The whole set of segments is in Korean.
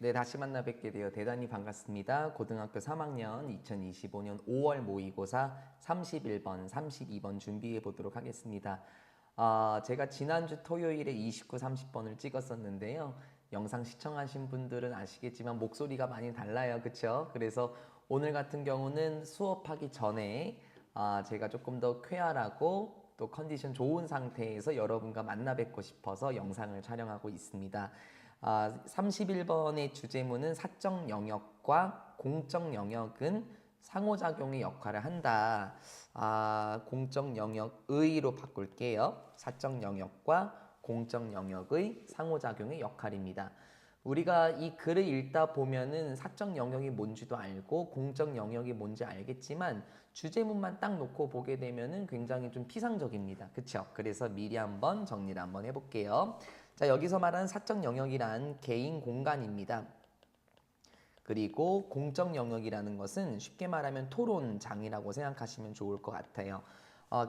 네, 다시 만나 뵙게 되어 대단히 반갑습니다. 고등학교 3학년 2025년 5월 모의고사 31번, 32번 준비해 보도록 하겠습니다. 제가 지난주 토요일에 29, 30번을 찍었었는데요. 영상 시청하신 분들은 아시겠지만 목소리가 많이 달라요. 그쵸? 그래서 오늘 같은 경우는 수업하기 전에 제가 조금 더 쾌활하고 또 컨디션 좋은 상태에서 여러분과 만나 뵙고 싶어서 영상을 촬영하고 있습니다. 31번의 주제문은 사적 영역과 공적 영역은 상호작용의 역할을 한다. 공적 영역의로 바꿀게요. 사적 영역과 공적 영역의 상호작용의 역할입니다. 우리가 이 글을 읽다 보면은 사적 영역이 뭔지도 알고 공적 영역이 뭔지 알겠지만 주제문만 딱 놓고 보게 되면은 굉장히 좀 피상적입니다. 그쵸? 그래서 미리 한번 정리를 한번 해볼게요. 자, 여기서 말하는 사적 영역이란 개인 공간입니다. 그리고 공적 영역이라는 것은 쉽게 말하면 토론장이라고 생각하시면 좋을 것 같아요.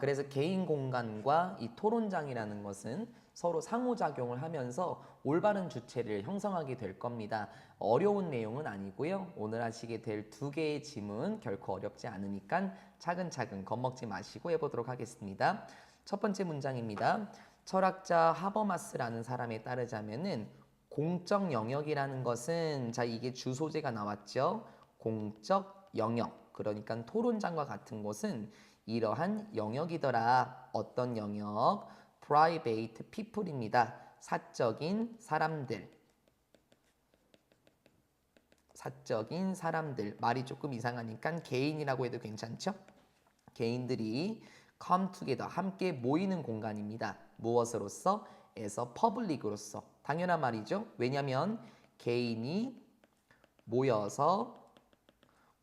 그래서 개인 공간과 이 토론장이라는 것은 서로 상호작용을 하면서 올바른 주체를 형성하게 될 겁니다. 어려운 내용은 아니고요. 오늘 하시게 될 두 개의 지문 결코 어렵지 않으니까 차근차근 겁먹지 마시고 해보도록 하겠습니다. 첫 번째 문장입니다. 철학자 하버마스라는 사람에 따르자면은 공적 영역이라는 것은 자 이게 주 소재가 나왔죠. 공적 영역 그러니까 토론장과 같은 곳은 이러한 영역이더라. 어떤 영역? private people입니다. 사적인 사람들. 사적인 사람들. 말이 조금 이상하니까 개인이라고 해도 괜찮죠? 개인들이 come together 함께 모이는 공간입니다. 무엇으로서? 에서 퍼블릭으로서. 당연한 말이죠. 왜냐하면 개인이 모여서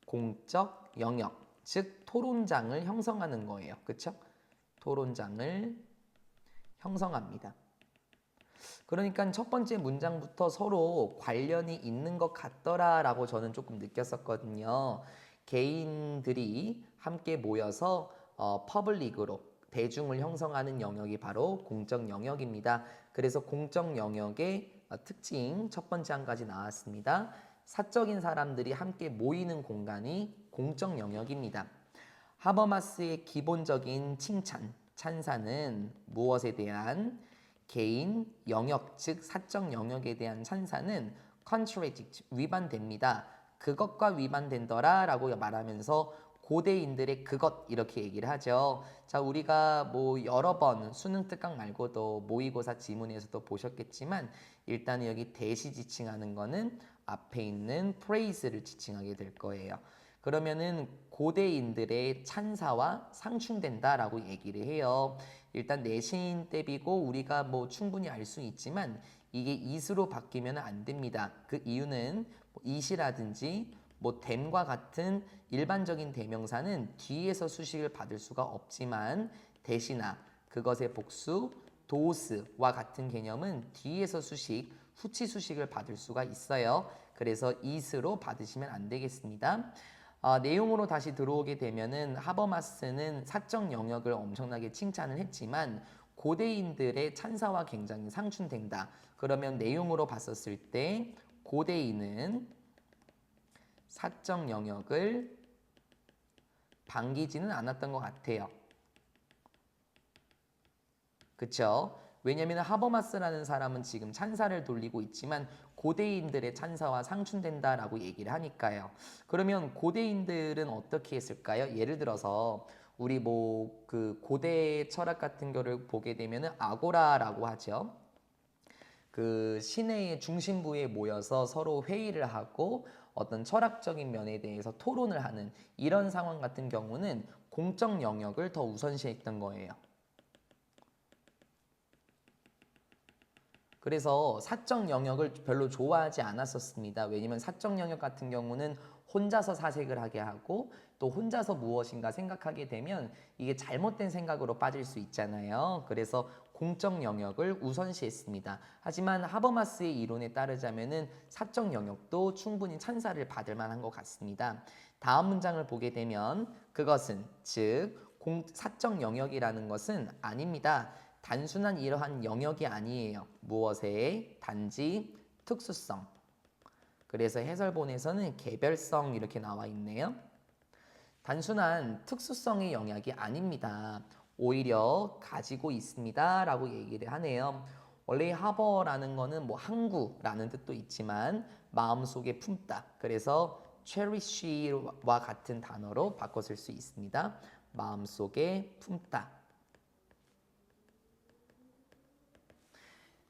공적 영역, 즉 토론장을 형성하는 거예요. 그렇죠? 토론장을 형성합니다. 그러니까 첫 번째 문장부터 서로 관련이 있는 것 같더라라고 저는 조금 느꼈었거든요. 개인들이 함께 모여서 퍼블릭으로 대중을 형성하는 영역이 바로 공적 영역입니다. 그래서 공적 영역의 특징 첫 번째 한 가지 나왔습니다. 사적인 사람들이 함께 모이는 공간이 공적 영역입니다. 하버마스의 기본적인 칭찬, 찬사는 무엇에 대한 개인 영역, 즉 사적 영역에 대한 찬사는 contradict, 위반됩니다. 그것과 위반된더라 라고 말하면서 고대인들의 그것 이렇게 얘기를 하죠. 자, 우리가 뭐 여러 번 수능 특강 말고도 모의고사 지문에서도 보셨겠지만 일단 여기 대시 지칭하는 거는 앞에 있는 phrase를 지칭하게 될 거예요. 그러면은 고대인들의 찬사와 상충된다라고 얘기를 해요. 일단 내신 대비고 우리가 뭐 충분히 알 수 있지만 이게 is로 바뀌면 안 됩니다. 그 이유는 it이라든지 뭐 then과 같은 일반적인 대명사는 뒤에서 수식을 받을 수가 없지만 대시나 그것의 복수 does와 같은 개념은 뒤에서 수식, 후치 수식을 받을 수가 있어요. 그래서 is로 받으시면 안 되겠습니다. 내용으로 다시 들어오게 되면은 하버마스는 사적 영역을 엄청나게 칭찬을 했지만 고대인들의 찬사와 굉장히 상충된다. 그러면 내용으로 봤었을 때 고대인은 사적 영역을 반기지는 않았던 것 같아요. 그쵸? 왜냐하면 하버마스라는 사람은 지금 찬사를 돌리고 있지만 고대인들의 찬사와 상충된다라고 얘기를 하니까요. 그러면 고대인들은 어떻게 했을까요? 예를 들어서 우리 뭐 그 고대 철학 같은 거를 보게 되면은 아고라라고 하죠. 그 시내의 중심부에 모여서 서로 회의를 하고 어떤 철학적인 면에 대해서 토론을 하는 이런 상황 같은 경우는 공적 영역을 더 우선시했던 거예요. 그래서 사적 영역을 별로 좋아하지 않았었습니다. 왜냐면 사적 영역 같은 경우는 혼자서 사색을 하게 하고 또 혼자서 무엇인가 생각하게 되면 이게 잘못된 생각으로 빠질 수 있잖아요. 그래서 공적 영역을 우선시했습니다. 하지만 하버마스의 이론에 따르자면은 사적 영역도 충분히 찬사를 받을 만한 것 같습니다. 다음 문장을 보게 되면 그것은 즉 사적 영역이라는 것은 아닙니다. 단순한 이러한 영역이 아니에요. 무엇에? 단지 특수성. 그래서 해설본에서는 개별성 이렇게 나와 있네요. 단순한 특수성의 영역이 아닙니다. 오히려 가지고 있습니다 라고 얘기를 하네요. 원래 하버라는 거는 뭐 항구라는 뜻도 있지만 마음속에 품다. 그래서 cherish와 같은 단어로 바꿔 쓸 수 있습니다. 마음속에 품다.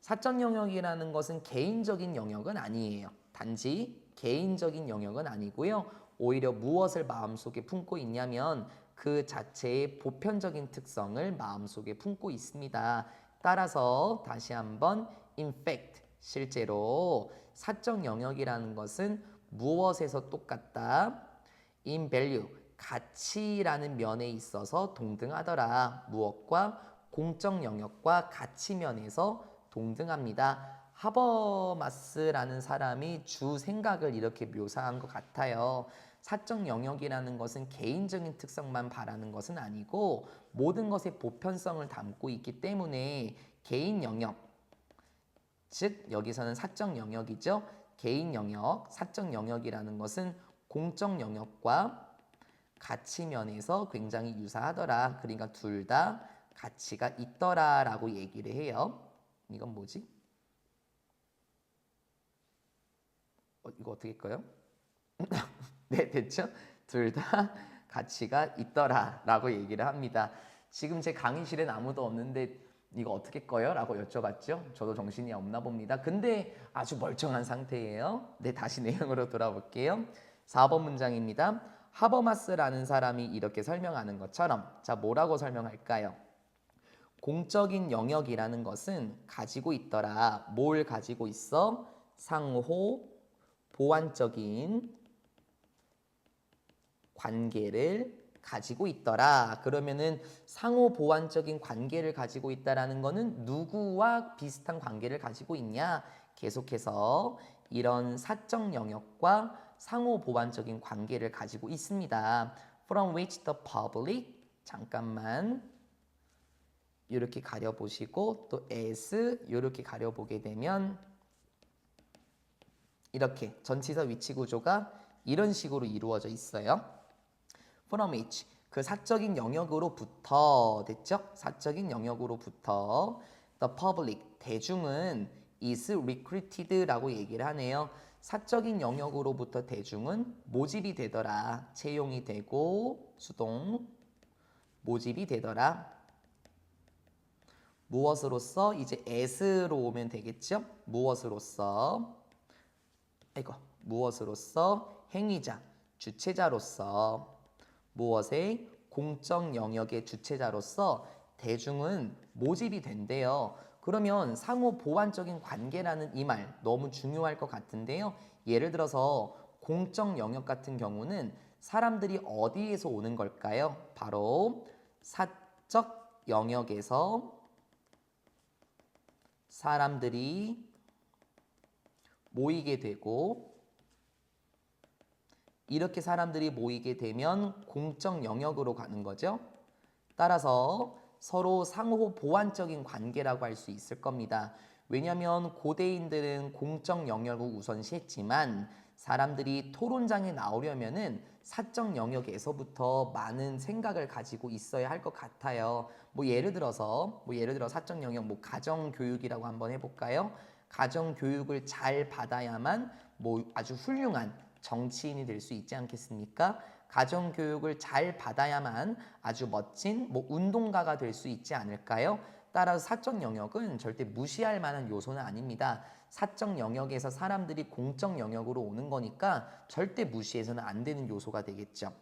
사적 영역이라는 것은 개인적인 영역은 아니에요. 단지 개인적인 영역은 아니고요. 오히려 무엇을 마음속에 품고 있냐면 그 자체의 보편적인 특성을 마음속에 품고 있습니다. 따라서 다시 한번 in fact, 실제로 사적 영역이라는 것은 무엇에서 똑같다? in value, 가치라는 면에 있어서 동등하더라. 무엇과? 공적 영역과 가치 면에서 동등합니다. 하버마스라는 사람이 주 생각을 이렇게 묘사한 것 같아요. 사적 영역이라는 것은 개인적인 특성만 바라는 것은 아니고 모든 것의 보편성을 담고 있기 때문에 개인 영역, 즉 여기서는 사적 영역이죠. 개인 영역, 사적 영역이라는 것은 공적 영역과 가치 면에서 굉장히 유사하더라. 그러니까 둘 다 가치가 있더라라고 얘기를 해요. 이건 뭐지? 이거 어떻게 할까요? 네, 됐죠? 둘 다 가치가 있더라라고 얘기를 합니다. 지금 제 강의실엔 아무도 없는데 이거 어떻게 꺼요? 라고 여쭤봤죠. 저도 정신이 없나 봅니다. 근데 아주 멀쩡한 상태예요. 네, 다시 내용으로 돌아볼게요. 4번 문장입니다. 하버마스라는 사람이 이렇게 설명하는 것처럼 자, 뭐라고 설명할까요? 공적인 영역이라는 것은 가지고 있더라. 뭘 가지고 있어? 상호 보완적인 관계를 가지고 있더라. 그러면은 상호 보완적인 관계를 가지고 있다라는 거는 누구와 비슷한 관계를 가지고 있냐? 계속해서 이런 사적 영역과 상호 보완적인 관계를 가지고 있습니다. From which the public 잠깐만 이렇게 가려보시고 또 as 이렇게 가려보게 되면 이렇게 전치사 위치 구조가 이런 식으로 이루어져 있어요. From which 그 사적인 영역으로부터 됐죠? 사적인 영역으로부터 the public 대중은 is recruited라고 얘기를 하네요. 사적인 영역으로부터 대중은 모집이 되더라. 채용이 되고 수동 모집이 되더라. 무엇으로서? 이제 as로 오면 되겠죠? 무엇으로서? 무엇으로서? 행위자, 주체자로서 무엇의? 공적 영역의 주체자로서 대중은 모집이 된대요. 그러면 상호 보완적인 관계라는 이 말 너무 중요할 것 같은데요. 예를 들어서 공적 영역 같은 경우는 사람들이 어디에서 오는 걸까요? 바로 사적 영역에서 사람들이 모이게 되고 이렇게 사람들이 모이게 되면 공적 영역으로 가는 거죠. 따라서 서로 상호 보완적인 관계라고 할 수 있을 겁니다. 왜냐하면 고대인들은 공적 영역을 우선시했지만 사람들이 토론장에 나오려면은 사적 영역에서부터 많은 생각을 가지고 있어야 할 것 같아요. 예를 들어서 사적 영역 가정 교육이라고 한번 해볼까요? 가정 교육을 잘 받아야만 아주 훌륭한 정치인이 될 수 있지 않겠습니까? 가정 교육을 잘 받아야만 아주 멋진 운동가가 될 수 있지 않을까요? 따라서 사적 영역은 절대 무시할 만한 요소는 아닙니다. 사적 영역에서 사람들이 공적 영역으로 오는 거니까 절대 무시해서는 안 되는 요소가 되겠죠.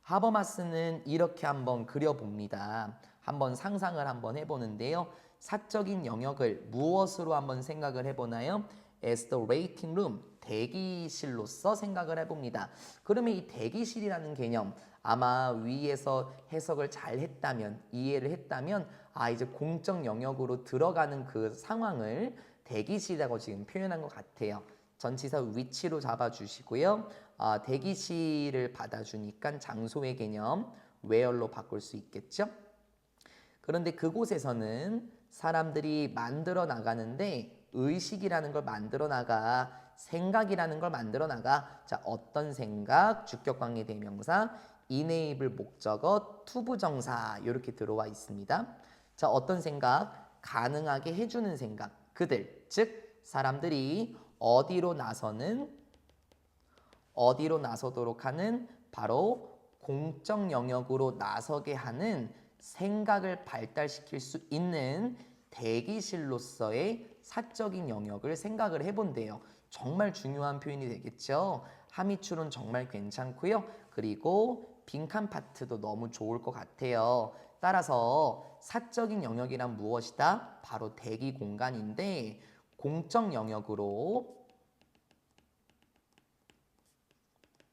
하버마스는 이렇게 한번 그려봅니다. 한번 상상을 한번 해보는데요. 사적인 영역을 무엇으로 한번 생각을 해보나요? As the waiting room, 대기실로서 생각을 해봅니다. 그러면 이 대기실이라는 개념 아마 위에서 해석을 잘 했다면, 이해를 했다면 이제 공적 영역으로 들어가는 그 상황을 대기실이라고 지금 표현한 것 같아요. 전치사 위치로 잡아주시고요. 대기실을 받아주니까 장소의 개념 where로 바꿀 수 있겠죠? 그런데 그곳에서는 사람들이 만들어 나가는데 의식이라는 걸 만들어 나가 생각이라는 걸 만들어 나가. 자, 어떤 생각? 주격관계 대명사, enable 목적어, 투부정사 이렇게 들어와 있습니다. 자, 어떤 생각? 가능하게 해주는 생각. 그들, 즉 사람들이 어디로 나서도록 하는 바로 공적 영역으로 나서게 하는 생각을 발달시킬 수 있는 대기실로서의 사적인 영역을 생각을 해본대요. 정말 중요한 표현이 되겠죠. 함의출은 정말 괜찮고요. 그리고 빈칸 파트도 너무 좋을 것 같아요. 따라서 사적인 영역이란 무엇이다? 바로 대기 공간인데 공적 영역으로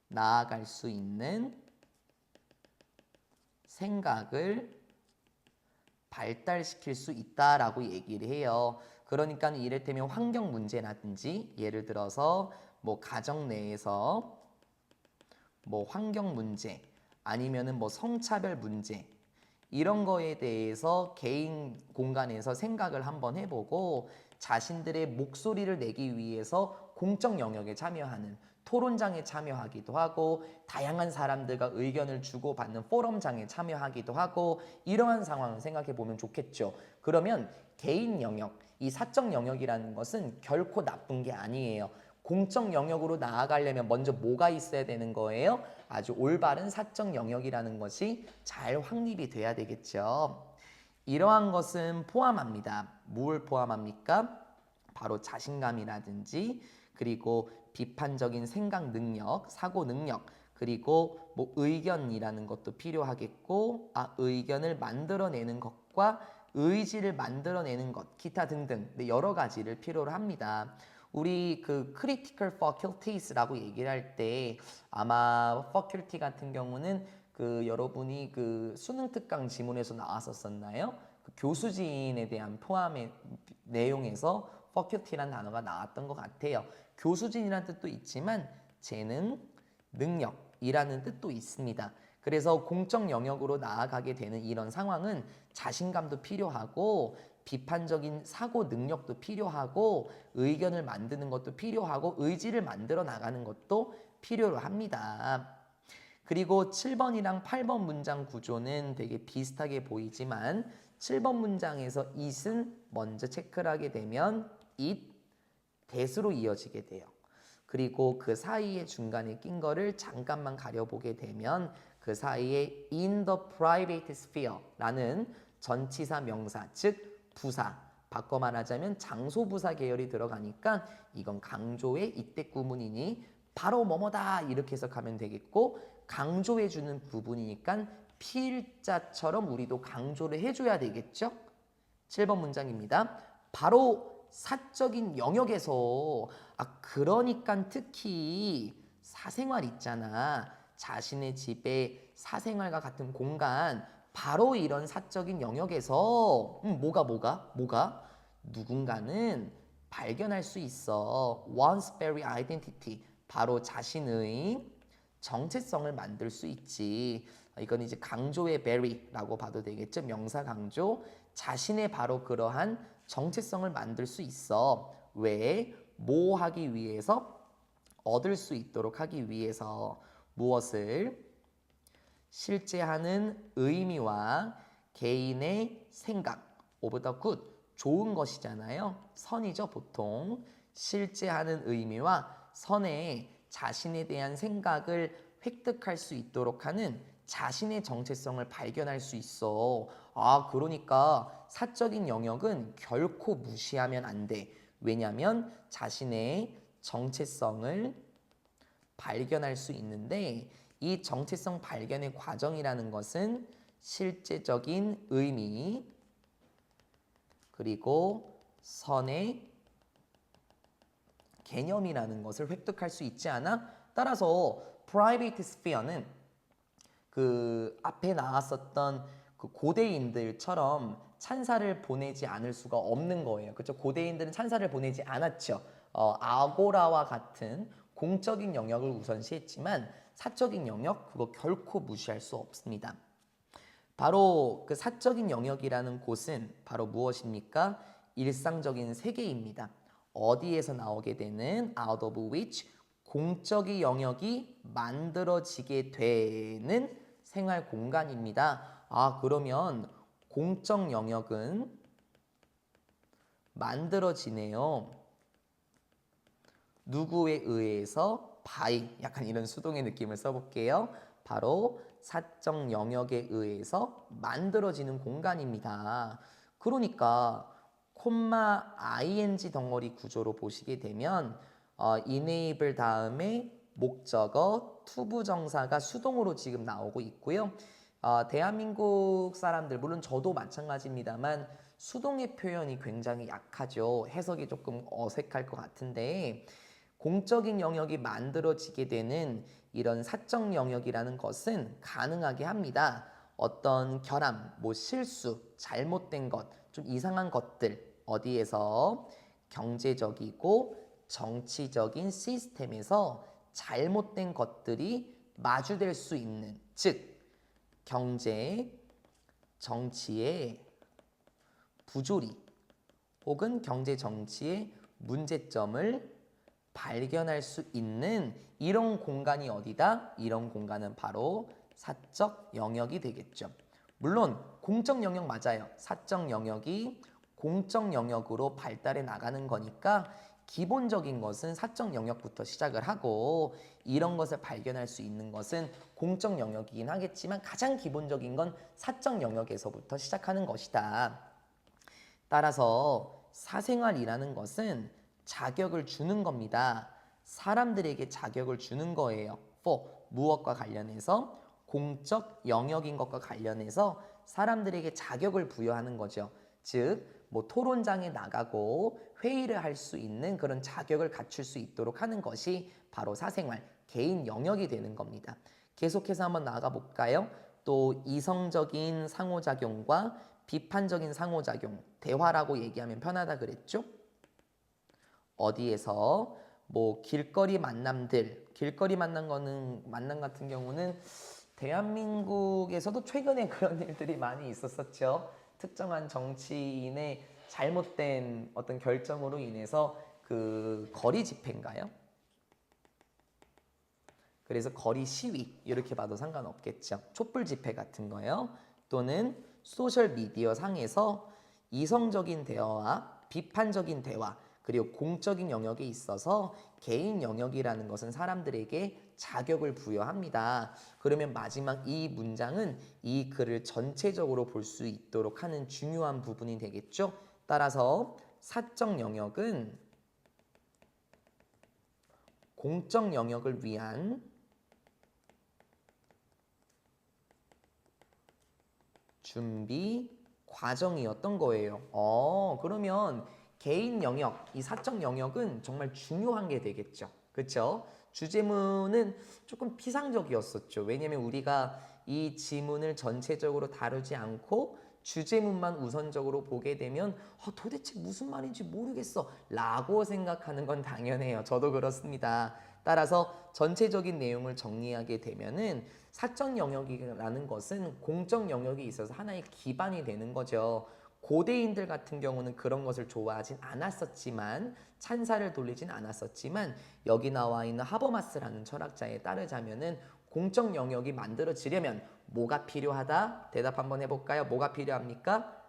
나아갈 수 있는 생각을 발달시킬 수 있다라고 얘기를 해요. 그러니까 이를테면 환경 문제라든지 예를 들어서 뭐 가정 내에서 뭐 환경 문제 아니면은 뭐 성차별 문제 이런 거에 대해서 개인 공간에서 생각을 한번 해보고 자신들의 목소리를 내기 위해서 공적 영역에 참여하는 토론장에 참여하기도 하고 다양한 사람들과 의견을 주고받는 포럼장에 참여하기도 하고 이러한 상황을 생각해 보면 좋겠죠. 그러면 개인 영역, 이 사적 영역이라는 것은 결코 나쁜 게 아니에요. 공적 영역으로 나아가려면 먼저 뭐가 있어야 되는 거예요? 아주 올바른 사적 영역이라는 것이 잘 확립이 돼야 되겠죠. 이러한 것은 포함합니다. 뭘 포함합니까? 바로 자신감이라든지 그리고 비판적인 생각 능력, 사고 능력, 그리고 뭐 의견이라는 것도 필요하겠고 의견을 만들어내는 것과 의지를 만들어내는 것, 기타 등등 여러 가지를 필요로 합니다. 우리 그 critical faculties라고 얘기를 할 때 아마 faculty 같은 경우는 그 여러분이 그 수능 특강 지문에서 나왔었나요? 그 교수진에 대한 포함의 내용에서 faculty라는 단어가 나왔던 것 같아요. 교수진이라는 뜻도 있지만 재능, 능력이라는 뜻도 있습니다. 그래서 공적 영역으로 나아가게 되는 이런 상황은 자신감도 필요하고 비판적인 사고 능력도 필요하고 의견을 만드는 것도 필요하고 의지를 만들어 나가는 것도 필요로 합니다. 그리고 7번이랑 8번 문장 구조는 되게 비슷하게 보이지만 7번 문장에서 it은 먼저 체크를 하게 되면 it, that으로 이어지게 돼요. 그리고 그 사이에 중간에 낀 거를 잠깐만 가려보게 되면 그 사이에 in the private sphere라는 전치사 명사, 즉 부사, 바꿔 말하자면 장소부사 계열이 들어가니까 이건 강조의 이때 구문이니 바로 뭐뭐다 이렇게 해석하면 되겠고 강조해주는 부분이니까 필자처럼 우리도 강조를 해줘야 되겠죠? 7번 문장입니다. 바로 사적인 영역에서 그러니까 특히 사생활 있잖아. 자신의 집에 사생활과 같은 공간 바로 이런 사적인 영역에서 뭐가 누군가는 발견할 수 있어. one's very identity 바로 자신의 정체성을 만들 수 있지. 이건 이제 강조의 very라고 봐도 되겠죠. 명사 강조. 자신의 바로 그러한 정체성을 만들 수 있어. 왜? 뭐 하기 위해서? 얻을 수 있도록 하기 위해서 무엇을? 실제 하는 의미와 개인의 생각, of the good, 좋은 것이잖아요. 선이죠, 보통. 실제 하는 의미와 선의 자신에 대한 생각을 획득할 수 있도록 하는 자신의 정체성을 발견할 수 있어. 그러니까 사적인 영역은 결코 무시하면 안 돼. 왜냐하면 자신의 정체성을 발견할 수 있는데 이 정체성 발견의 과정이라는 것은 실제적인 의미 그리고 선의 개념이라는 것을 획득할 수 있지 않아? 따라서 private sphere는 그 앞에 나왔었던 그 고대인들처럼 찬사를 보내지 않을 수가 없는 거예요. 그렇죠? 고대인들은 찬사를 보내지 않았죠. 아고라와 같은 공적인 영역을 우선시했지만 사적인 영역 그거 결코 무시할 수 없습니다. 바로 그 사적인 영역이라는 곳은 바로 무엇입니까? 일상적인 세계입니다. 어디에서 나오게 되는 out of which 공적인 영역이 만들어지게 되는 생활 공간입니다. 아, 그러면 공적 영역은 만들어지네요. 누구에 의해서? by. 약간 이런 수동의 느낌을 써볼게요. 바로 사적 영역에 의해서 만들어지는 공간입니다. 그러니까 콤마 ing 덩어리 구조로 보시게 되면 enable 다음에 목적어, 투부정사가 수동으로 지금 나오고 있고요. 대한민국 사람들, 물론 저도 마찬가지입니다만 수동의 표현이 굉장히 약하죠. 해석이 조금 어색할 것 같은데 공적인 영역이 만들어지게 되는 이런 사적 영역이라는 것은 가능하게 합니다. 어떤 결함, 뭐 실수, 잘못된 것, 좀 이상한 것들 어디에서 경제적이고 정치적인 시스템에서 잘못된 것들이 마주될 수 있는, 즉 경제, 정치의 부조리 혹은 경제 정치의 문제점을 발견할 수 있는 이런 공간이 어디다? 이런 공간은 바로 사적 영역이 되겠죠. 물론 공적 영역 맞아요. 사적 영역이 공적 영역으로 발달해 나가는 거니까 기본적인 것은 사적 영역부터 시작을 하고 이런 것을 발견할 수 있는 것은 공적 영역이긴 하겠지만 가장 기본적인 건 사적 영역에서부터 시작하는 것이다. 따라서 사생활이라는 것은 자격을 주는 겁니다. 사람들에게 자격을 주는 거예요. for 무엇과 관련해서 공적 영역인 것과 관련해서 사람들에게 자격을 부여하는 거죠. 즉, 뭐 토론장에 나가고 회의를 할 수 있는 그런 자격을 갖출 수 있도록 하는 것이 바로 사생활, 개인 영역이 되는 겁니다. 계속해서 한번 나가 볼까요? 또 이성적인 상호작용과 비판적인 상호작용, 대화라고 얘기하면 편하다 그랬죠? 어디에서 뭐 길거리 만남들, 길거리 만남 같은 경우는 대한민국에서도 최근에 그런 일들이 많이 있었었죠. 특정한 정치인의 잘못된 어떤 결정으로 인해서 그 거리 집회인가요? 그래서 거리 시위 이렇게 봐도 상관없겠죠. 촛불 집회 같은 거요. 또는 소셜 미디어 상에서 이성적인 대화와 비판적인 대화 그리고 공적인 영역에 있어서 개인 영역이라는 것은 사람들에게 자격을 부여합니다. 그러면 마지막 이 문장은 이 글을 전체적으로 볼 수 있도록 하는 중요한 부분이 되겠죠. 따라서 사적 영역은 공적 영역을 위한 준비 과정이었던 거예요. 그러면 개인 영역, 이 사적 영역은 정말 중요한 게 되겠죠. 그렇죠? 주제문은 조금 피상적이었었죠. 왜냐면 우리가 이 지문을 전체적으로 다루지 않고 주제문만 우선적으로 보게 되면 도대체 무슨 말인지 모르겠어 라고 생각하는 건 당연해요. 저도 그렇습니다. 따라서 전체적인 내용을 정리하게 되면은 사적 영역이라는 것은 공적 영역에 있어서 하나의 기반이 되는 거죠. 고대인들 같은 경우는 그런 것을 좋아하진 않았었지만 찬사를 돌리진 않았었지만 여기 나와 있는 하버마스라는 철학자에 따르자면은 공적 영역이 만들어지려면 뭐가 필요하다? 대답 한번 해볼까요? 뭐가 필요합니까?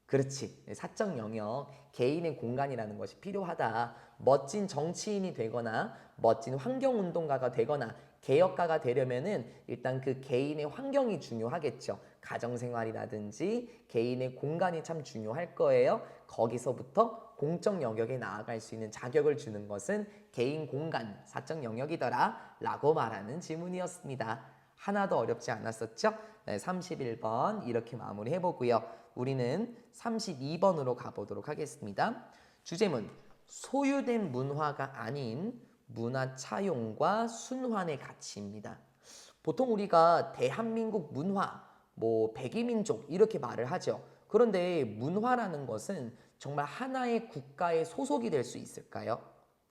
그렇지. 사적 영역, 개인의 공간이라는 것이 필요하다. 멋진 정치인이 되거나 멋진 환경운동가가 되거나 개혁가가 되려면은 일단 그 개인의 환경이 중요하겠죠. 가정생활이라든지 개인의 공간이 참 중요할 거예요. 거기서부터 공적 영역에 나아갈 수 있는 자격을 주는 것은 개인 공간, 사적 영역이더라 라고 말하는 질문이었습니다. 하나도 어렵지 않았었죠? 네, 31번 이렇게 마무리해보고요. 우리는 32번으로 가보도록 하겠습니다. 주제문, 소유된 문화가 아닌 문화 차용과 순환의 가치입니다. 보통 우리가 대한민국 문화, 뭐 백이민족 이렇게 말을 하죠. 그런데 문화라는 것은 정말 하나의 국가의 소속이 될 수 있을까요?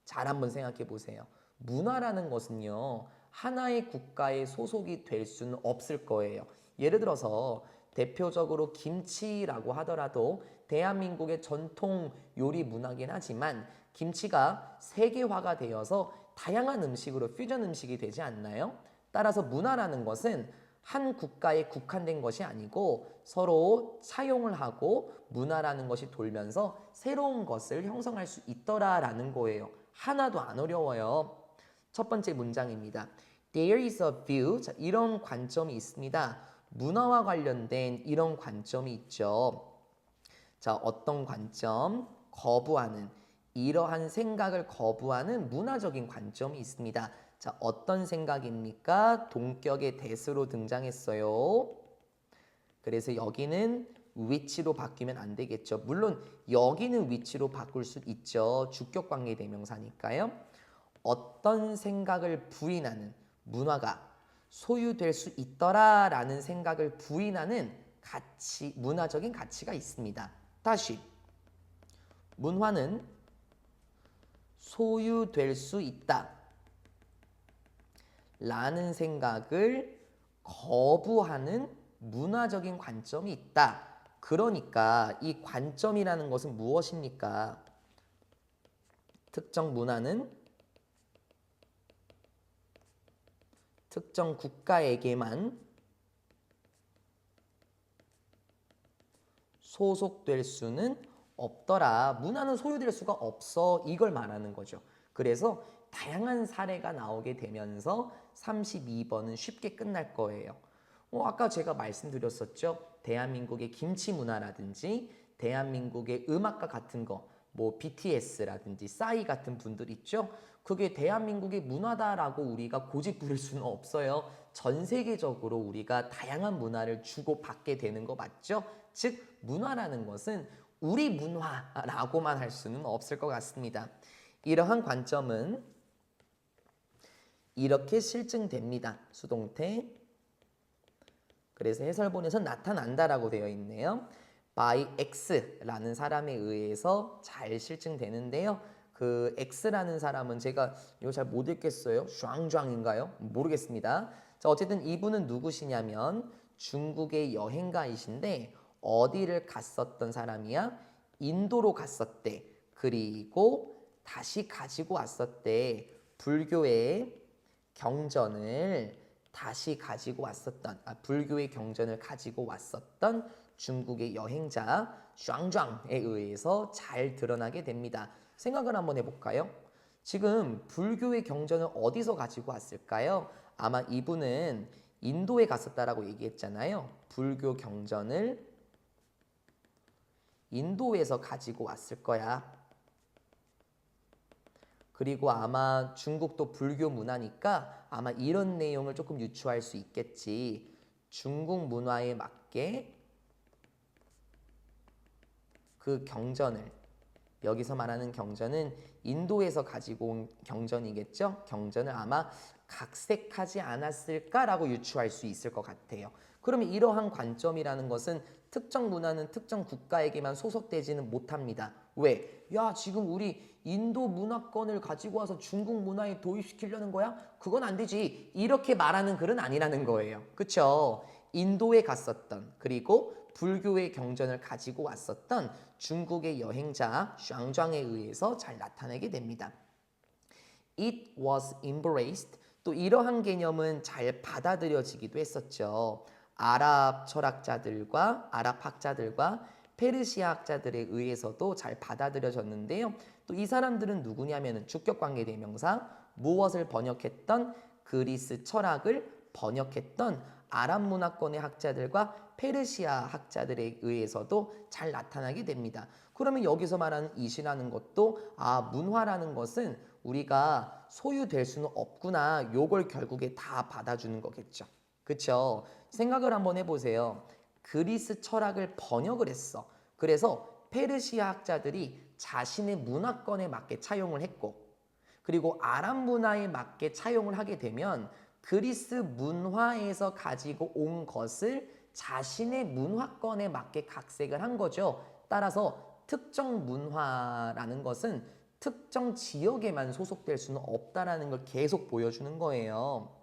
잘 한번 생각해 보세요. 문화라는 것은요, 하나의 국가의 소속이 될 수는 없을 거예요. 예를 들어서 대표적으로 김치라고 하더라도 대한민국의 전통 요리 문화긴 하지만 김치가 세계화가 되어서 다양한 음식으로 퓨전 음식이 되지 않나요? 따라서 문화라는 것은 한 국가에 국한된 것이 아니고 서로 차용을 하고 문화라는 것이 돌면서 새로운 것을 형성할 수 있더라라는 거예요. 하나도 안 어려워요. 첫 번째 문장입니다. There is a view. 자, 이런 관점이 있습니다. 문화와 관련된 이런 관점이 있죠. 자, 어떤 관점? 거부하는, 이러한 생각을 거부하는 문화적인 관점이 있습니다. 자, 어떤 생각입니까? 동격의 that으로 등장했어요. 그래서 여기는 which로 바뀌면 안 되겠죠. 물론 여기는 which로 바꿀 수 있죠. 주격관계 대명사니까요. 어떤 생각을 부인하는 문화가 소유될 수 있더라라는 생각을 부인하는 가치, 문화적인 가치가 있습니다. 다시, 문화는 소유될 수 있다 라는 생각을 거부하는 문화적인 관점이 있다. 그러니까 이 관점이라는 것은 무엇입니까? 특정 문화는 특정 국가에게만 소속될 수는 없더라. 문화는 소유될 수가 없어. 이걸 말하는 거죠. 그래서 다양한 사례가 나오게 되면서 32번은 쉽게 끝날 거예요. 아까 제가 말씀드렸었죠. 대한민국의 김치 문화라든지 대한민국의 음악과 같은 거, 뭐 BTS라든지 싸이 같은 분들 있죠. 그게 대한민국의 문화다라고 우리가 고집 부릴 수는 없어요. 전 세계적으로 우리가 다양한 문화를 주고받게 되는 거 맞죠? 즉 문화라는 것은 우리 문화라고만 할 수는 없을 것 같습니다. 이러한 관점은 이렇게 실증됩니다. 수동태. 그래서 해설본에서 나타난다라고 되어 있네요. by X라는 사람에 의해서 잘 실증되는데요. 그 X라는 사람은 제가 이거 잘 못 읽겠어요. 슈앙좌인가요? 모르겠습니다. 자, 어쨌든 이분은 누구시냐면 중국의 여행가이신데 어디를 갔었던 사람이야? 인도로 갔었대. 그리고 다시 가지고 왔었대. 불교의 경전을 다시 가지고 왔었던, 불교의 경전을 가지고 왔었던 중국의 여행자 슈앙좌에 의해서 잘 드러나게 됩니다. 생각을 한번 해볼까요? 지금 불교의 경전을 어디서 가지고 왔을까요? 아마 이분은 인도에 갔었다라고 얘기했잖아요. 불교 경전을 인도에서 가지고 왔을 거야. 그리고 아마 중국도 불교 문화니까 아마 이런 내용을 조금 유추할 수 있겠지. 중국 문화에 맞게 그 경전을, 여기서 말하는 경전은 인도에서 가지고 온 경전이겠죠? 경전을 아마 각색하지 않았을까라고 유추할 수 있을 것 같아요. 그러면 이러한 관점이라는 것은 특정 문화는 특정 국가에게만 소속되지는 못합니다. 왜? 야, 지금 우리 인도 문화권을 가지고 와서 중국 문화에 도입시키려는 거야? 그건 안 되지. 이렇게 말하는 글은 아니라는 거예요. 그쵸? 인도에 갔었던, 그리고 불교의 경전을 가지고 왔었던 중국의 여행자 샹장에 의해서 잘 나타내게 됩니다. It was embraced. 또 이러한 개념은 잘 받아들여지기도 했었죠. 아랍 철학자들과 아랍 학자들과 페르시아 학자들에 의해서도 잘 받아들여졌는데요. 또 이 사람들은 누구냐면은 주격관계 대명사, 무엇을 번역했던 그리스 철학을 번역했던 아랍 문화권의 학자들과 페르시아 학자들에 의해서도 잘 나타나게 됩니다. 그러면 여기서 말하는 이시라는 것도 문화라는 것은 우리가 소유될 수는 없구나. 요걸 결국에 다 받아주는 거겠죠. 그쵸? 생각을 한번 해보세요. 그리스 철학을 번역을 했어. 그래서 페르시아 학자들이 자신의 문화권에 맞게 차용을 했고, 그리고 아랍 문화에 맞게 차용을 하게 되면 그리스 문화에서 가지고 온 것을 자신의 문화권에 맞게 각색을 한 거죠. 따라서 특정 문화라는 것은 특정 지역에만 소속될 수는 없다라는 걸 계속 보여주는 거예요.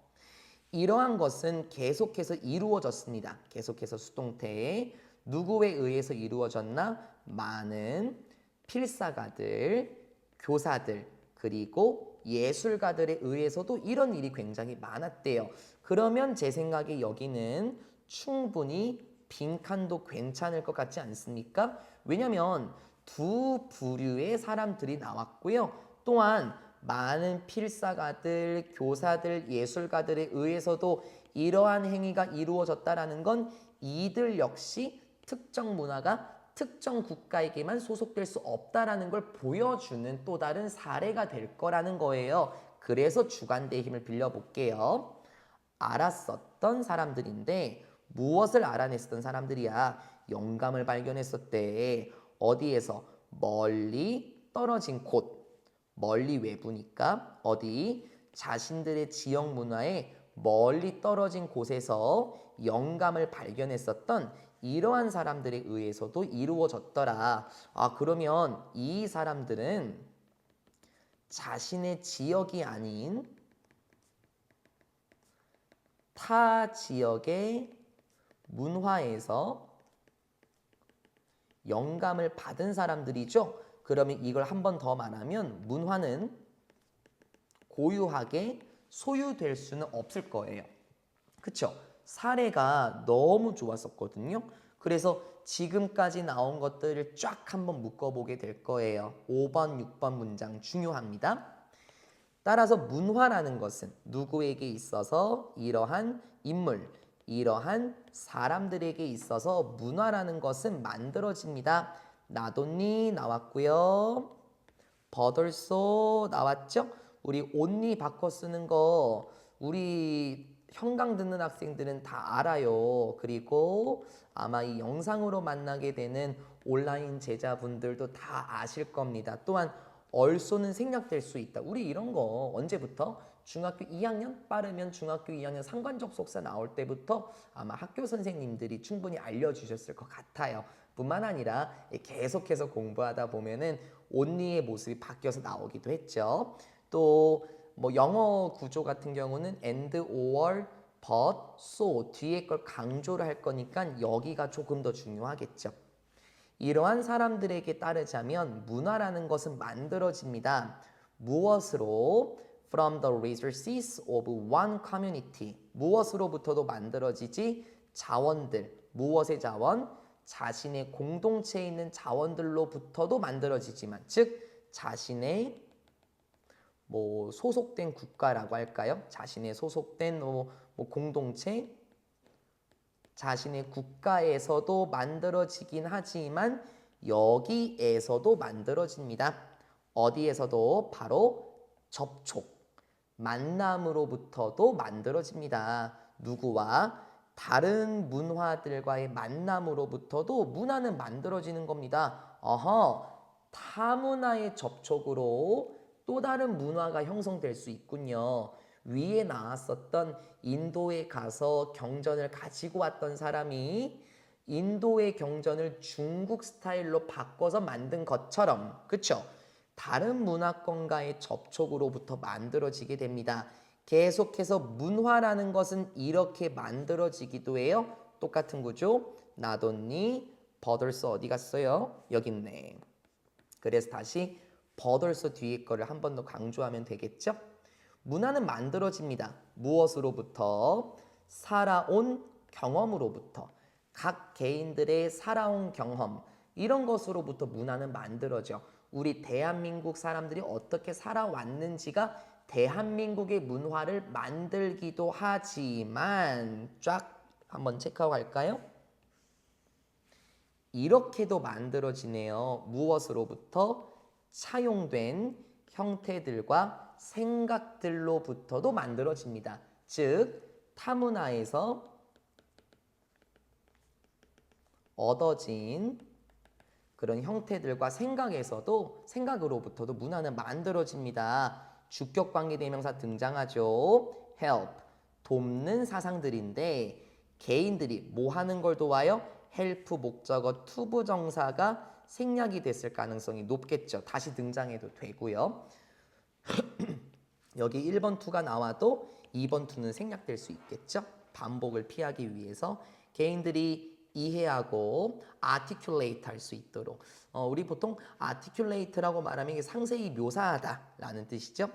이러한 것은 계속해서 이루어졌습니다. 계속해서 수동태에 누구에 의해서 이루어졌나? 많은 필사가들, 교사들, 그리고 예술가들에 의해서도 이런 일이 굉장히 많았대요. 그러면 제 생각에 여기는 충분히 빈칸도 괜찮을 것 같지 않습니까? 왜냐면 두 부류의 사람들이 나왔고요. 또한 많은 필사가들, 교사들, 예술가들에 의해서도 이러한 행위가 이루어졌다라는 건 이들 역시 특정 문화가 특정 국가에게만 소속될 수 없다라는 걸 보여주는 또 다른 사례가 될 거라는 거예요. 그래서 주관대의 힘을 빌려볼게요. 알았었던 사람들인데 무엇을 알아냈었던 사람들이야? 영감을 발견했었대. 어디에서? 멀리 떨어진 곳. 멀리 외부니까 어디? 자신들의 지역 문화에 멀리 떨어진 곳에서 영감을 발견했었던 이러한 사람들에 의해서도 이루어졌더라. 아, 그러면 이 사람들은 자신의 지역이 아닌 타 지역의 문화에서 영감을 받은 사람들이죠. 그러면 이걸 한 번 더 말하면 문화는 고유하게 소유될 수는 없을 거예요. 그쵸? 사례가 너무 좋았었거든요. 그래서 지금까지 나온 것들을 쫙 한번 묶어보게 될 거예요. 5번, 6번 문장 중요합니다. 따라서 문화라는 것은 누구에게 있어서 이러한 인물, 이러한 사람들에게 있어서 문화라는 것은 만들어집니다. 나돈니 나왔고요. 버덜소 나왔죠? 우리 온니 바꿔 쓰는 거 우리 현강 듣는 학생들은 다 알아요. 그리고 아마 이 영상으로 만나게 되는 온라인 제자분들도 다 아실 겁니다. 또한 얼쏘는 생략될 수 있다. 우리 이런 거 언제부터? 중학교 2학년? 빠르면 중학교 2학년 상관접속사 나올 때부터 아마 학교 선생님들이 충분히 알려주셨을 것 같아요. 뿐만 아니라 계속해서 공부하다 보면은 온리의 모습이 바뀌어서 나오기도 했죠. 또 뭐 영어 구조 같은 경우는 and, or, but, so 뒤에 걸 강조를 할 거니까 여기가 조금 더 중요하겠죠. 이러한 사람들에게 따르자면 문화라는 것은 만들어집니다. 무엇으로? From the resources of one community. 무엇으로부터도 만들어지지? 자원들. 무엇의 자원? 자신의 공동체에 있는 자원들로부터도 만들어지지만, 즉 자신의 소속된 국가라고 할까요? 자신의 소속된 공동체, 자신의 국가에서도 만들어지긴 하지만 여기에서도 만들어집니다. 어디에서도? 바로 접촉, 만남으로부터도 만들어집니다. 누구와? 다른 문화들과의 만남으로부터도 문화는 만들어지는 겁니다. 타문화의 접촉으로 또 다른 문화가 형성될 수 있군요. 위에 나왔었던 인도에 가서 경전을 가지고 왔던 사람이 인도의 경전을 중국 스타일로 바꿔서 만든 것처럼, 그쵸? 다른 문화권과의 접촉으로부터 만들어지게 됩니다. 계속해서 문화라는 것은 이렇게 만들어지기도 해요. 똑같은 구조. 나돈니, 버덜서 어디 갔어요? 여기 있네. 그래서 다시 버덜서 뒤에 거를 한 번 더 강조하면 되겠죠? 문화는 만들어집니다. 무엇으로부터? 살아온 경험으로부터. 각 개인들의 살아온 경험, 이런 것으로부터 문화는 만들어져. 우리 대한민국 사람들이 어떻게 살아왔는지가 대한민국의 문화를 만들기도 하지만, 쫙 한번 체크하고 갈까요? 이렇게도 만들어지네요. 무엇으로부터? 차용된 형태들과 생각들로부터도 만들어집니다. 즉, 타문화에서 얻어진 그런 형태들과 생각으로부터도 문화는 만들어집니다. 주격관계대명사 등장하죠. help, 돕는 사상들인데 개인들이 뭐 하는 걸 도와요? help 목적어 투부정사가 생략이 됐을 가능성이 높겠죠. 다시 등장해도 되고요. 여기 1번 투가 나와도 2번 투는 생략될 수 있겠죠. 반복을 피하기 위해서 개인들이 이해하고 articulate 할 수 있도록 우리 보통 articulate라고 말하면 이게 상세히 묘사하다라는 뜻이죠.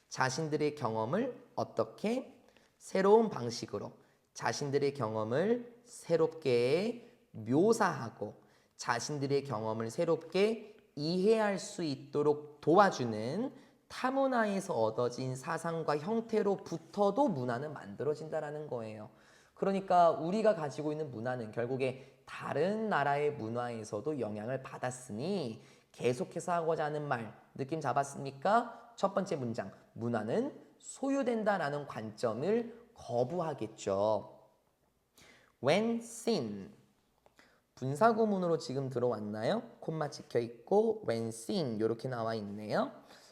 자신들의 경험을 어떻게 새로운 방식으로 자신들의 경험을 새롭게 묘사하고 자신들의 경험을 새롭게 이해할 수 있도록 도와주는 타문화에서 얻어진 사상과 형태로부터도 문화는 만들어진다라는 거예요. 그러니까 우리가 가지고 있는 문화는 결국에 다른 나라의 문화에서도 영향을 받았으니 계속해서 하고자 하는 말 느낌 잡았습니까? 첫 번째 문장, 문화는 소유된다라는 관점을 거부하겠죠. When seen, 분사구문으로 지금 들어왔나요? 콤마 찍혀 있고 when seen 이렇게 나와 있네요.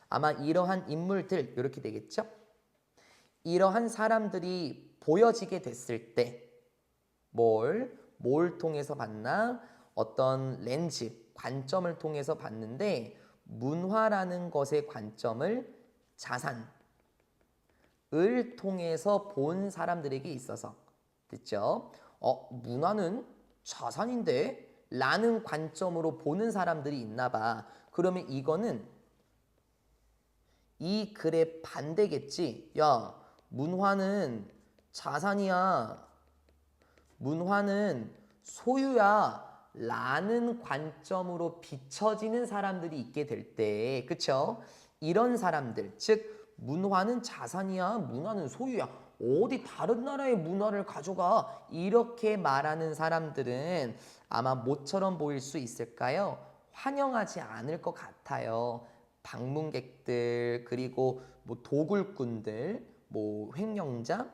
아마 이러한 인물들 이렇게 되겠죠? 이러한 사람들이 보여지게 됐을 때 뭘 통해서 봤나? 어떤 렌즈, 관점을 통해서 봤는데 문화라는 것의 관점을 자산을 통해서 본 사람들에게 있어서 됐죠? 문화는 자산인데? 라는 관점으로 보는 사람들이 있나 봐. 그러면 이거는 이 글의 반대겠지. 야, 문화는 자산이야. 문화는 소유야. 라는 관점으로 비춰지는 사람들이 있게 될 때, 그쵸? 이런 사람들, 즉 문화는 자산이야. 문화는 소유야. 어디 다른 나라의 문화를 가져가. 이렇게 말하는 사람들은 아마 뭐처럼 보일 수 있을까요? 환영하지 않을 것 같아요. 방문객들, 그리고 뭐 도굴꾼들, 뭐 횡령자,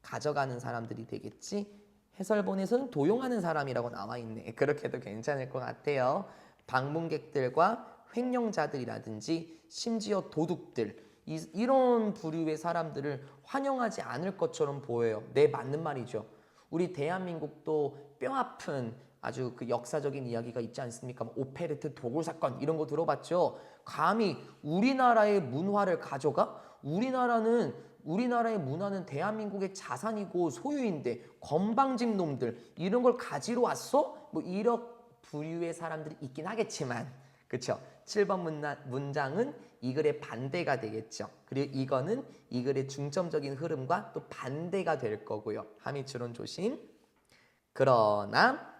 가져가는 사람들이 되겠지. 해설본에서는 도용하는 사람이라고 나와 있네. 그렇게도 괜찮을 것 같아요. 방문객들과 횡령자들이라든지 심지어 도둑들, 이런 부류의 사람들을 환영하지 않을 것처럼 보여요. 네, 맞는 말이죠. 우리 대한민국도 뼈아픈 아주 그 역사적인 이야기가 있지 않습니까? 오페르트 도굴 사건 이런 거 들어봤죠? 감히 우리나라의 문화를 가져가? 우리나라의 문화는 대한민국의 자산이고 소유인데 건방진 놈들 이런 걸 가지러 왔어? 뭐 이런 부류의 사람들이 있긴 하겠지만 그쵸? 7번 문장은 이 글의 반대가 되겠죠. 그리고 이거는 이 글의 중점적인 흐름과 또 반대가 될 거고요. 함의추론 조심. 그러나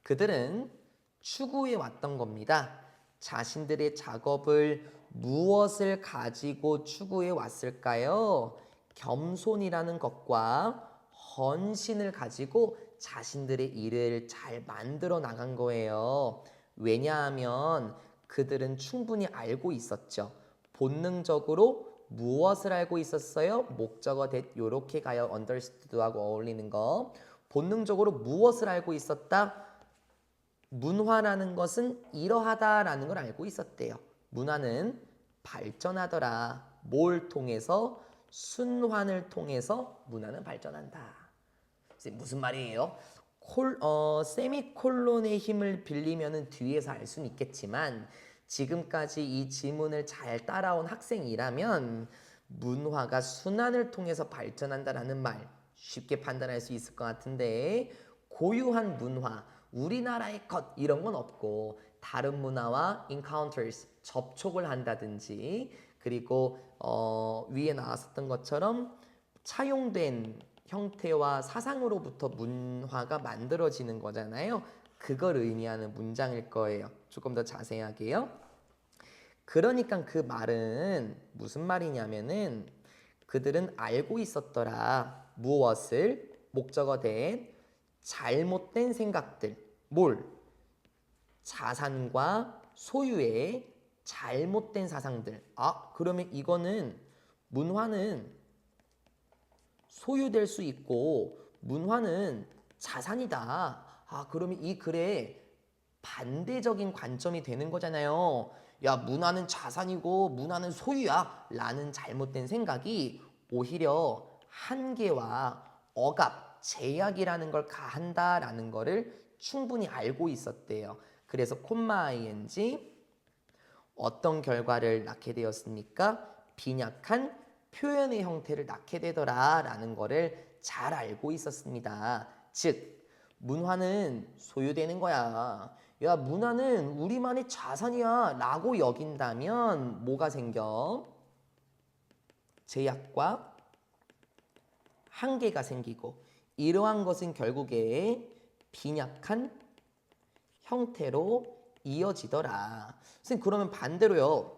그들은 추구해 왔던 겁니다. 자신들의 작업을 무엇을 가지고 추구해 왔을까요? 겸손이라는 것과 헌신을 가지고 자신들의 일을 잘 만들어 나간 거예요. 왜냐하면 그들은 충분히 알고 있었죠. 본능적으로 무엇을 알고 있었어요? 목적어 that 요렇게 가요. understood하고 어울리는 거. 본능적으로 무엇을 알고 있었다? 문화라는 것은 이러하다라는 걸 알고 있었대요. 문화는 발전하더라. 뭘 통해서? 순환을 통해서 문화는 발전한다. 무슨 말이에요? 세미콜론의 힘을 빌리면은 뒤에서 알 수는 있겠지만 지금까지 이 지문을 잘 따라온 학생이라면 문화가 순환을 통해서 발전한다라는 말 쉽게 판단할 수 있을 것 같은데 고유한 문화, 우리나라의 것 이런 건 없고 다른 문화와 encounters, 접촉을 한다든지 그리고 위에 나왔었던 것처럼 차용된 형태와 사상으로부터 문화가 만들어지는 거잖아요. 그걸 의미하는 문장일 거예요. 조금 더 자세하게요. 그러니까 그 말은 무슨 말이냐면은 그들은 알고 있었더라. 무엇을? 목적어 된 잘못된 생각들. 뭘? 자산과 소유의 잘못된 사상들. 그러면 이거는 문화는 소유될 수 있고 문화는 자산이다. 그러면 이 글에 반대적인 관점이 되는 거잖아요. 야, 문화는 자산이고 문화는 소유야 라는 잘못된 생각이 오히려 한계와 억압, 제약이라는 걸 가한다라는 거를 충분히 알고 있었대요. 그래서 콤마 ing 어떤 결과를 낳게 되었습니까? 빈약한 표현의 형태를 낳게 되더라 라는 거를 잘 알고 있었습니다. 즉 문화는 소유되는 거야. 야, 문화는 우리만의 자산이야 라고 여긴다면 뭐가 생겨? 제약과 한계가 생기고 이러한 것은 결국에 빈약한 형태로 이어지더라. 선생님 그러면 반대로요.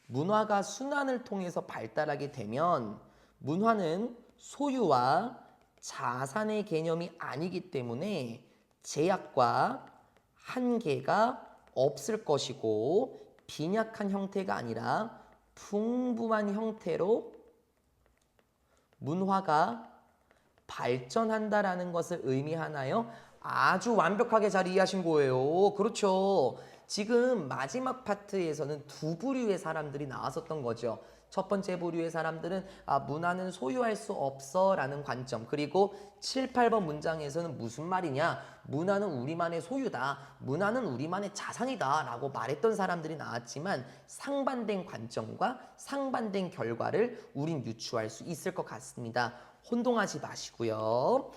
문화가 순환을 통해서 발달하게 되면 문화는 소유와 자산의 개념이 아니기 때문에 제약과 한계가 없을 것이고 빈약한 형태가 아니라 풍부한 형태로 문화가 발전한다라는 것을 의미하나요? 아주 완벽하게 잘 이해하신 거예요. 그렇죠. 지금 마지막 파트에서는 두 부류의 사람들이 나왔었던 거죠. 첫 번째 부류의 사람들은 문화는 소유할 수 없어 라는 관점, 그리고 7, 8번 문장에서는 무슨 말이냐, 문화는 우리만의 소유다, 문화는 우리만의 자산이다 라고 말했던 사람들이 나왔지만 상반된 관점과 상반된 결과를 우린 유추할 수 있을 것 같습니다. 혼동하지 마시고요.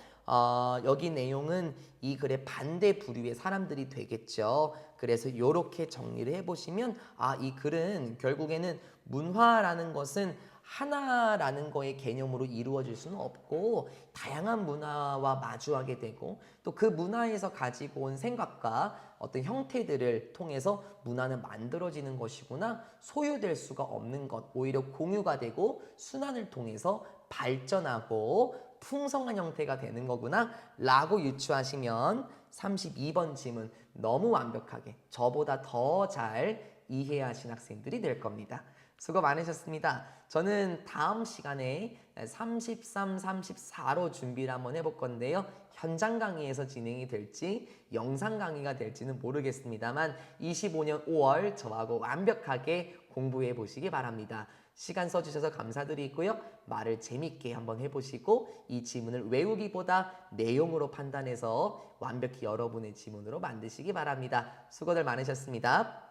여기 내용은 이 글의 반대 부류의 사람들이 되겠죠. 그래서 이렇게 정리를 해보시면 이 글은 결국에는 문화라는 것은 하나라는 거의 개념으로 이루어질 수는 없고 다양한 문화와 마주하게 되고 또 그 문화에서 가지고 온 생각과 어떤 형태들을 통해서 문화는 만들어지는 것이구나, 소유될 수가 없는 것, 오히려 공유가 되고 순환을 통해서 발전하고 풍성한 형태가 되는 거구나 라고 유추하시면 32번 지문 너무 완벽하게 저보다 더 잘 이해하신 학생들이 될 겁니다. 수고 많으셨습니다. 저는 다음 시간에 33, 34로 준비를 한번 해볼 건데요. 현장 강의에서 진행이 될지 영상 강의가 될지는 모르겠습니다만 25년 5월 저하고 완벽하게 공부해 보시기 바랍니다. 시간 써주셔서 감사드리고요. 말을 재밌게 한번 해보시고 이 지문을 외우기보다 내용으로 판단해서 완벽히 여러분의 지문으로 만드시기 바랍니다. 수고들 많으셨습니다.